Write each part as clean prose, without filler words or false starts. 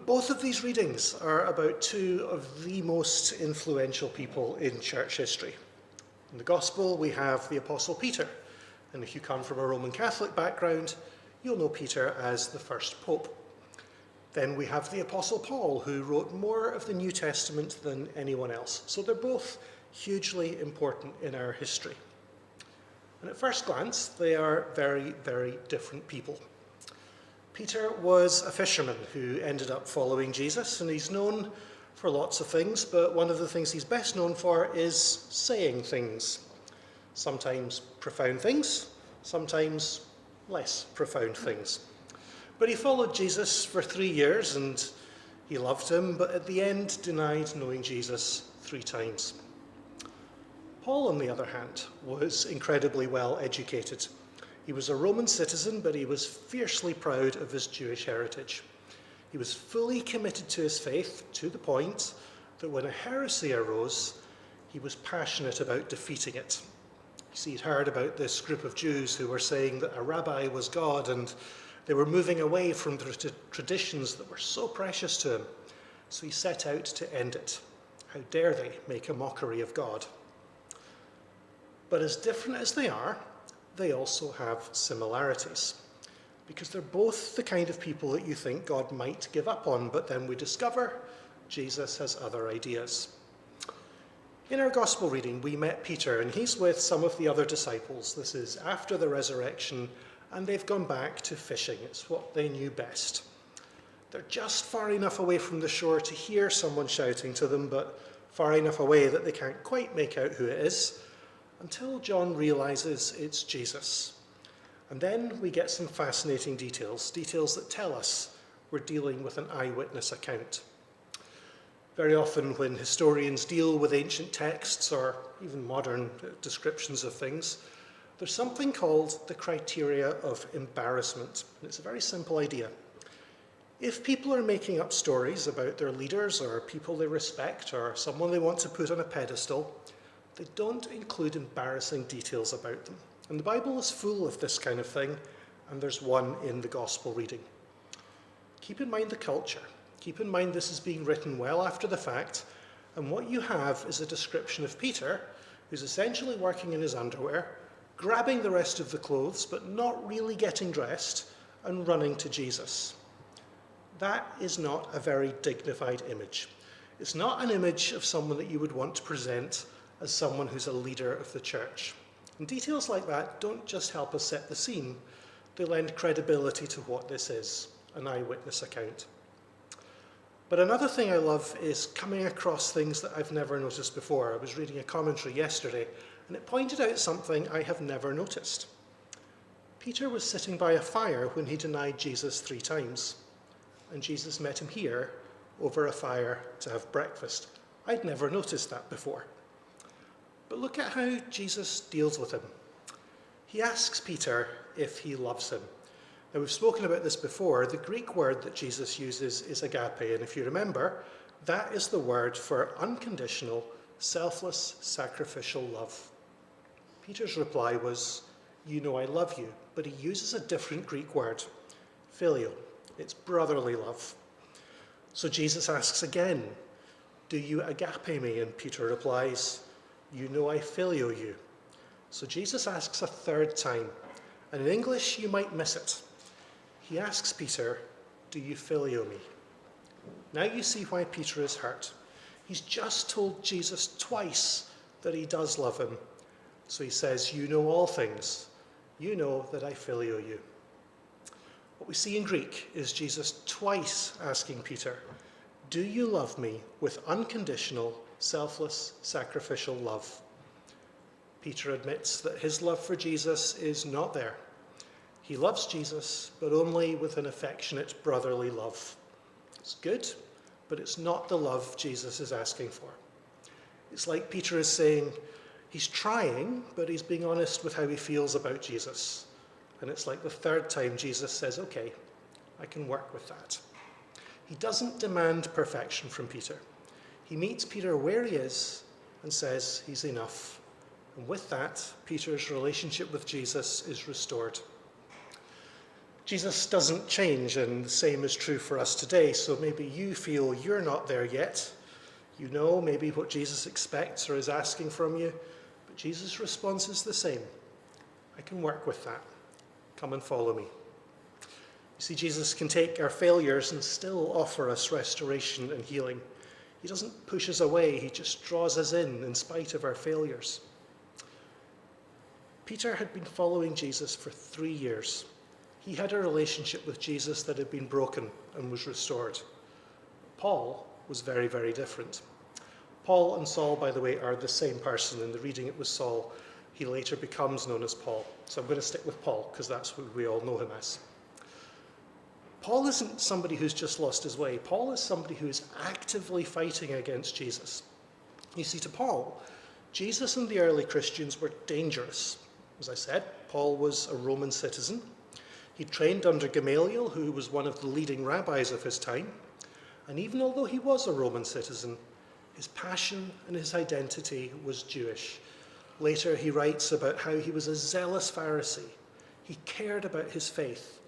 Both of these readings are about two of the most influential people in church history. In the Gospel, we have the Apostle Peter, and if you come from a Roman Catholic background, you'll know Peter as the first pope. Then we have the Apostle Paul, who wrote more of the New Testament than anyone else. So they're both hugely important in our history. And at first glance, they are very, very different people. Peter was a fisherman who ended up following Jesus, and he's known for lots of things, but one of the things he's best known for is saying things. Sometimes profound things, sometimes less profound things. But he followed Jesus for 3 years, and he loved him, but at the end denied knowing Jesus 3 times. Paul, on the other hand, was incredibly well educated. He was a Roman citizen, but he was fiercely proud of his Jewish heritage. He was fully committed to his faith, to the point that when a heresy arose, he was passionate about defeating it. You see, he'd heard about this group of Jews who were saying that a rabbi was God, and they were moving away from the traditions that were so precious to him. So he set out to end it. How dare they make a mockery of God? But as different as they are, they also have similarities, because they're both the kind of people that you think God might give up on, but then we discover Jesus has other ideas. In our gospel reading, we met Peter, and he's with some of the other disciples. This is after the resurrection, and they've gone back to fishing. It's what they knew best. They're just far enough away from the shore to hear someone shouting to them, but far enough away that they can't quite make out who it is, until John realizes it's Jesus. And then we get some fascinating details that tell us we're dealing with an eyewitness account. Very often when historians deal with ancient texts or even modern descriptions of things, there's something called the criteria of embarrassment. And it's a very simple idea. If people are making up stories about their leaders or people they respect or someone they want to put on a pedestal, they don't include embarrassing details about them. And the Bible is full of this kind of thing, and there's one in the gospel reading. Keep in mind the culture. Keep in mind this is being written well after the fact, and what you have is a description of Peter, who's essentially working in his underwear, grabbing the rest of the clothes, but not really getting dressed, and running to Jesus. That is not a very dignified image. It's not an image of someone that you would want to present as someone who's a leader of the church. And details like that don't just help us set the scene, they lend credibility to what this is, an eyewitness account. But another thing I love is coming across things that I've never noticed before. I was reading a commentary yesterday, and it pointed out something I have never noticed. Peter was sitting by a fire when he denied Jesus 3 times, and Jesus met him here over a fire to have breakfast. I'd never noticed that before. But look at how Jesus deals with him. He asks Peter if he loves him. Now, we've spoken about this before. The Greek word that Jesus uses is agape, and if you remember, that is the word for unconditional, selfless, sacrificial love. Peter's reply was, "You know I love you," but he uses a different Greek word, phileo. It's brotherly love. So Jesus asks again, "Do you agape me?" And Peter replies, "You know I phileo you." So Jesus asks a 3rd time, and in English you might miss it. He asks Peter, "Do you phileo me?" Now you see why Peter is hurt. He's just told Jesus twice that he does love him. So he says, "You know all things. You know that I phileo you." What we see in Greek is Jesus twice asking Peter, "Do you love me with unconditional, selfless, sacrificial love?" Peter admits that his love for Jesus is not there. He loves Jesus, but only with an affectionate brotherly love. It's good, but it's not the love Jesus is asking for. It's like Peter is saying, he's trying, but he's being honest with how he feels about Jesus. And it's like the 3rd time Jesus says, "Okay, I can work with that." He doesn't demand perfection from Peter. He meets Peter where he is and says he's enough. And with that, Peter's relationship with Jesus is restored. Jesus doesn't change, and the same is true for us today. So maybe you feel you're not there yet. You know maybe what Jesus expects or is asking from you, but Jesus' response is the same. I can work with that. Come and follow me. You see, Jesus can take our failures and still offer us restoration and healing. He doesn't push us away, he just draws us in spite of our failures. Peter had been following Jesus for 3 years. He had a relationship with Jesus that had been broken and was restored. Paul was very, very different. Paul and Saul, by the way, are the same person. In the reading it was Saul. He later becomes known as Paul. So I'm going to stick with Paul because that's who we all know him as. Paul isn't somebody who's just lost his way. Paul is somebody who is actively fighting against Jesus. You see, to Paul, Jesus and the early Christians were dangerous. As I said, Paul was a Roman citizen. He trained under Gamaliel, who was one of the leading rabbis of his time. And even although he was a Roman citizen, his passion and his identity was Jewish. Later he writes about how he was a zealous Pharisee. He cared about his faith.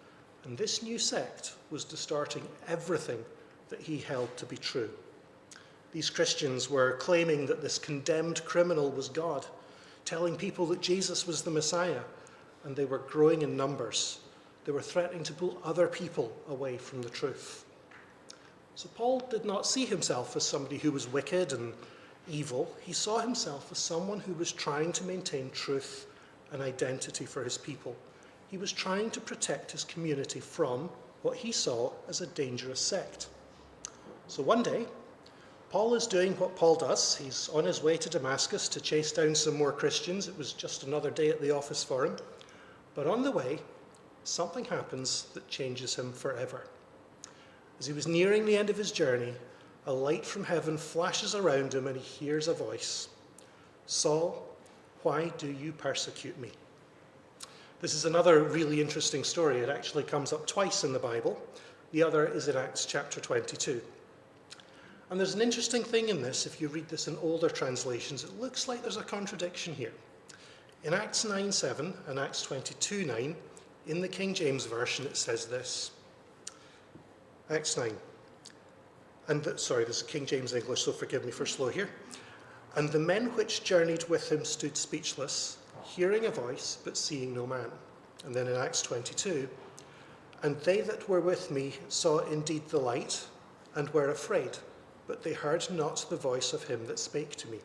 And this new sect was distorting everything that he held to be true. These Christians were claiming that this condemned criminal was God, telling people that Jesus was the Messiah, and they were growing in numbers. They were threatening to pull other people away from the truth. So Paul did not see himself as somebody who was wicked and evil. He saw himself as someone who was trying to maintain truth and identity for his people. He was trying to protect his community from what he saw as a dangerous sect. So one day, Paul is doing what Paul does. He's on his way to Damascus to chase down some more Christians. It was just another day at the office for him. But on the way, something happens that changes him forever. As he was nearing the end of his journey, a light from heaven flashes around him and he hears a voice. Saul, why do you persecute me? This is another really interesting story. It actually comes up twice in the Bible. The other is in Acts chapter 22. And there's an interesting thing in this. If you read this in older translations, it looks like there's a contradiction here. In Acts 9:7 and Acts 22:9, in the King James Version, it says this. Acts 9. This is King James English, so forgive me for slow here. And the men which journeyed with him stood speechless, hearing a voice, but seeing no man. And then in Acts 22, and they that were with me saw indeed the light, and were afraid, but they heard not the voice of him that spake to me.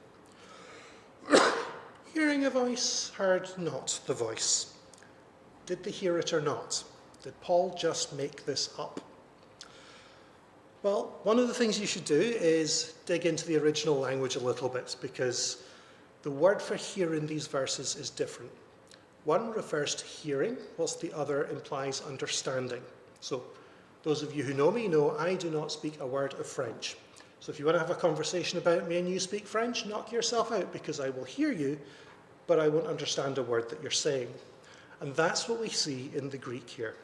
Hearing a voice, heard not the voice. Did they hear it or not? Did Paul just make this up? Well, one of the things you should do is dig into the original language a little bit, because the word for hear in these verses is different. One refers to hearing, whilst the other implies understanding. So those of you who know me know I do not speak a word of French. So if you want to have a conversation about me and you speak French, knock yourself out, because I will hear you, but I won't understand a word that you're saying. And that's what we see in the Greek here.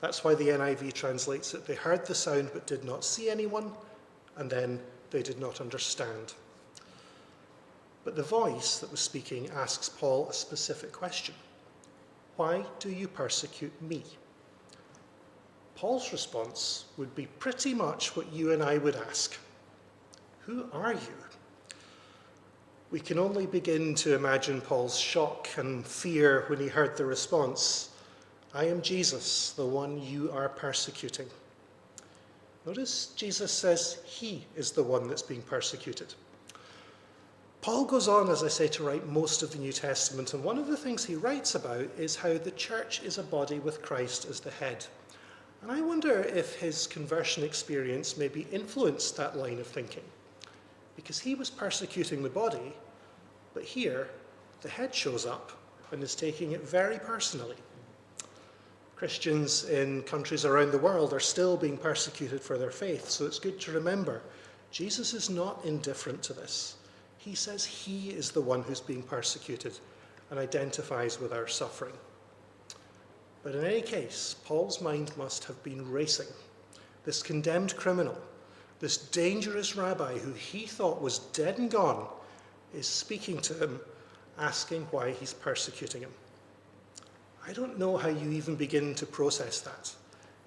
That's why the NIV translates it, they heard the sound but did not see anyone, and then they did not understand. But the voice that was speaking asks Paul a specific question. Why do you persecute me? Paul's response would be pretty much what you and I would ask. Who are you? We can only begin to imagine Paul's shock and fear when he heard the response. I am Jesus, the one you are persecuting. Notice Jesus says he is the one that's being persecuted. Paul goes on, as I say, to write most of the New Testament, and one of the things he writes about is how the church is a body with Christ as the head. And I wonder if his conversion experience maybe influenced that line of thinking, because he was persecuting the body, but here the head shows up and is taking it very personally. Christians in countries around the world are still being persecuted for their faith, so it's good to remember Jesus is not indifferent to this. He says he is the one who's being persecuted and identifies with our suffering. But in any case, Paul's mind must have been racing. This condemned criminal, this dangerous rabbi who he thought was dead and gone, is speaking to him, asking why he's persecuting him. I don't know how you even begin to process that.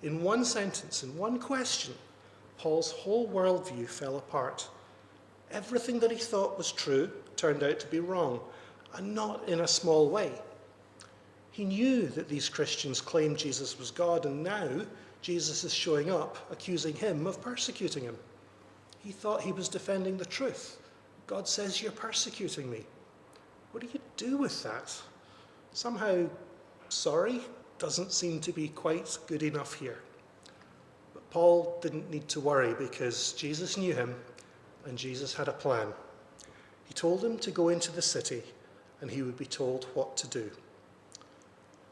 In one sentence, in one question, Paul's whole worldview fell apart. Everything that he thought was true turned out to be wrong, and not in a small way. He knew that these Christians claimed Jesus was God, and now Jesus is showing up, accusing him of persecuting him. He thought he was defending the truth. God says, "You're persecuting me." What do you do with that? Somehow, sorry doesn't seem to be quite good enough here. But Paul didn't need to worry because Jesus knew him and Jesus had a plan. He told him to go into the city and he would be told what to do.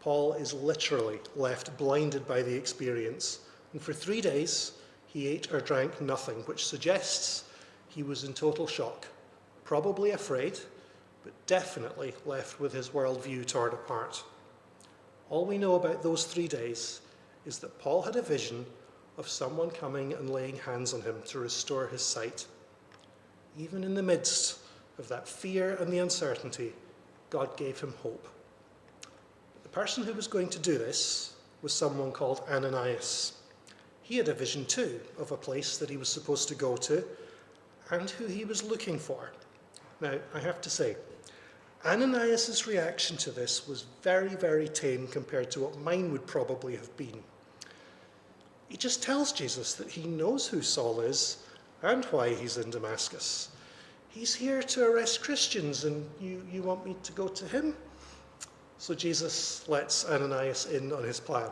Paul is literally left blinded by the experience, and for 3 days he ate or drank nothing, which suggests he was in total shock, probably afraid, but definitely left with his worldview torn apart. All we know about those 3 days is that Paul had a vision of someone coming and laying hands on him to restore his sight. Even in the midst of that fear and the uncertainty, God gave him hope. The person who was going to do this was someone called Ananias. He had a vision too of a place that he was supposed to go to and who he was looking for. Now, I have to say, Ananias' reaction to this was very, very tame compared to what mine would probably have been. He just tells Jesus that he knows who Saul is and why he's in Damascus. He's here to arrest Christians, and you want me to go to him? So Jesus lets Ananias in on his plan.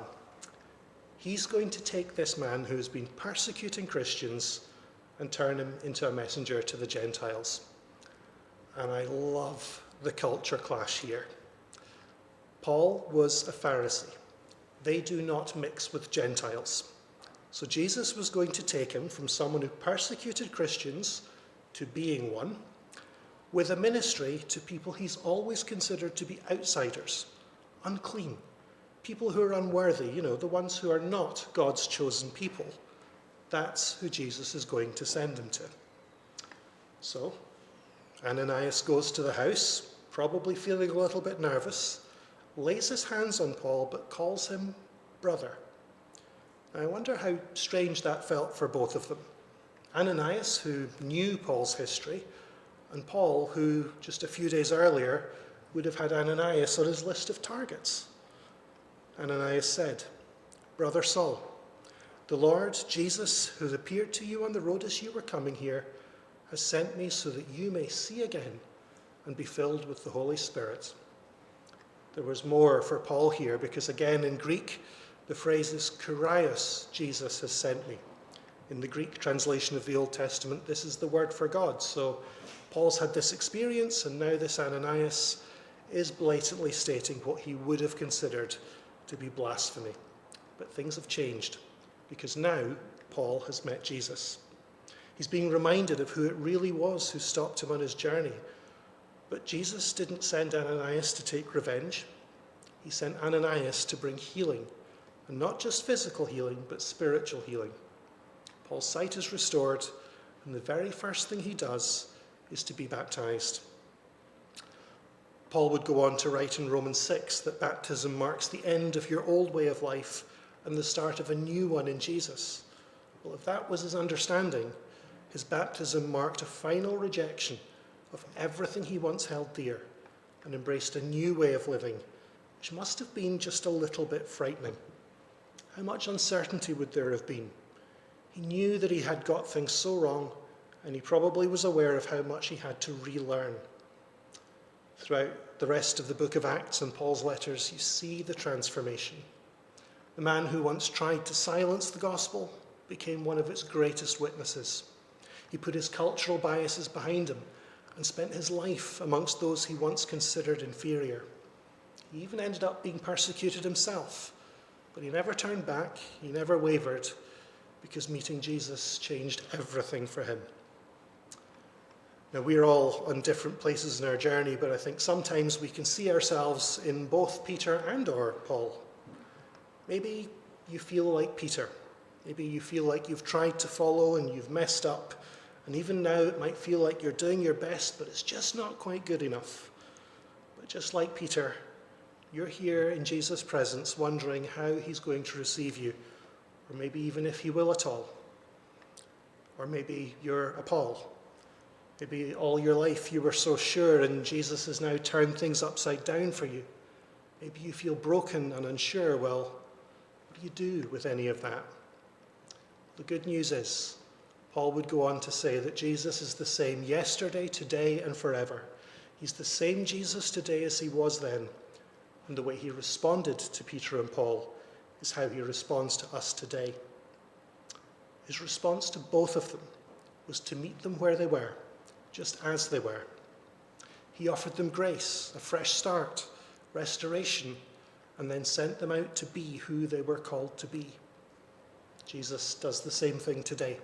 He's going to take this man who has been persecuting Christians and turn him into a messenger to the Gentiles. And I love the culture clash here. Paul was a Pharisee. They do not mix with Gentiles. So Jesus was going to take him from someone who persecuted Christians to being one, with a ministry to people he's always considered to be outsiders, unclean, people who are unworthy, the ones who are not God's chosen people. That's who Jesus is going to send him to. So Ananias goes to the house, probably feeling a little bit nervous, lays his hands on Paul, but calls him brother. Now, I wonder how strange that felt for both of them. Ananias, who knew Paul's history, and Paul, who just a few days earlier would have had Ananias on his list of targets. Ananias said, "Brother Saul, the Lord Jesus, who appeared to you on the road as you were coming here, has sent me so that you may see again and be filled with the Holy Spirit." There was more for Paul here, because again in Greek, the phrase is "Kurios, Jesus has sent me." In the Greek translation of the Old Testament, this is the word for God. So Paul's had this experience, and now this Ananias is blatantly stating what he would have considered to be blasphemy. But things have changed, because now Paul has met Jesus. He's being reminded of who it really was who stopped him on his journey. But Jesus didn't send Ananias to take revenge. He sent Ananias to bring healing, and not just physical healing, but spiritual healing. Paul's sight is restored, and the very first thing he does is to be baptized. Paul would go on to write in Romans 6 that baptism marks the end of your old way of life and the start of a new one in Jesus. Well, if that was his understanding, his baptism marked a final rejection of everything he once held dear and embraced a new way of living, which must have been just a little bit frightening. How much uncertainty would there have been? He knew that he had got things so wrong, and he probably was aware of how much he had to relearn. Throughout the rest of the book of Acts and Paul's letters, you see the transformation. The man who once tried to silence the gospel became one of its greatest witnesses. He put his cultural biases behind him and spent his life amongst those he once considered inferior. He even ended up being persecuted himself, but he never turned back, he never wavered, because meeting Jesus changed everything for him. Now, we're all on different places in our journey, but I think sometimes we can see ourselves in both Peter and or Paul. Maybe you feel like Peter. Maybe you feel like you've tried to follow and you've messed up, and even now it might feel like you're doing your best, but it's just not quite good enough. But just like Peter, You're here in Jesus' presence wondering how he's going to receive you, or maybe even if he will at all. Or maybe you're a Paul. Maybe all your life you were so sure and Jesus has now turned things upside down for you. Maybe you feel broken and unsure. Well, what do you do with any of that? The good news is, Paul would go on to say that Jesus is the same yesterday, today, and forever. He's the same Jesus today as he was then. And the way he responded to Peter and Paul is how he responds to us today. His response to both of them was to meet them where they were, just as they were. He offered them grace, a fresh start, restoration, and then sent them out to be who they were called to be. Jesus does the same thing today.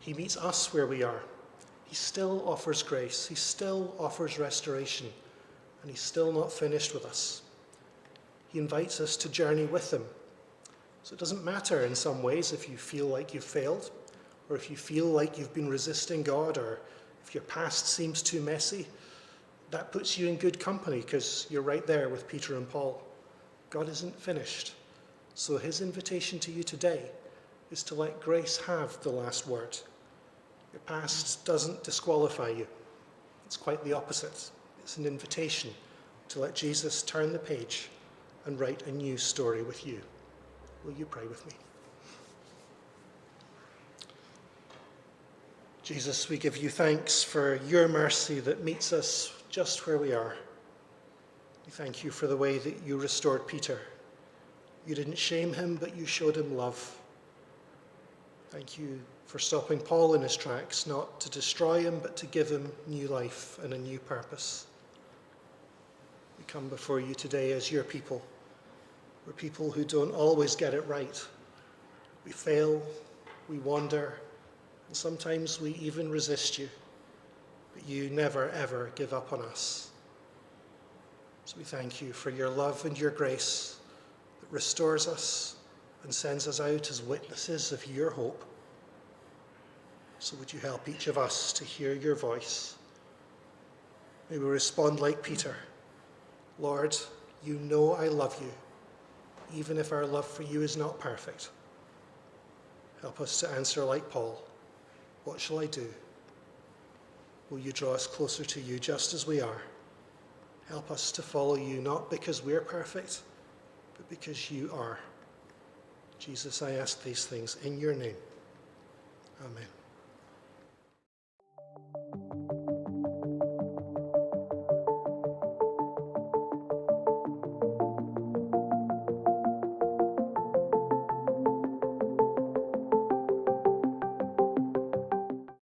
He meets us where we are. He still offers grace. He still offers restoration. And he's still not finished with us. He invites us to journey with him. So it doesn't matter in some ways if you feel like you've failed, or if you feel like you've been resisting God, or if your past seems too messy. That puts you in good company because you're right there with Peter and Paul. God isn't finished. So his invitation to you today is to let grace have the last word. Your past doesn't disqualify you. It's quite the opposite. It's an invitation to let Jesus turn the page and write a new story with you. Will you pray with me? Jesus, we give you thanks for your mercy that meets us just where we are. We thank you for the way that you restored Peter. You didn't shame him, but you showed him love. Thank you for stopping Paul in his tracks, not to destroy him, but to give him new life and a new purpose. We come before you today as your people. We're people who don't always get it right. We fail, we wander, and sometimes we even resist you. But you never, ever give up on us. So we thank you for your love and your grace that restores us and sends us out as witnesses of your hope. So would you help each of us to hear your voice? May we respond like Peter. Lord, you know I love you, even if our love for you is not perfect. Help us to answer like Paul. What shall I do? Will you draw us closer to you just as we are? Help us to follow you, not because we're perfect, but because you are. Jesus, I ask these things in your name. Amen.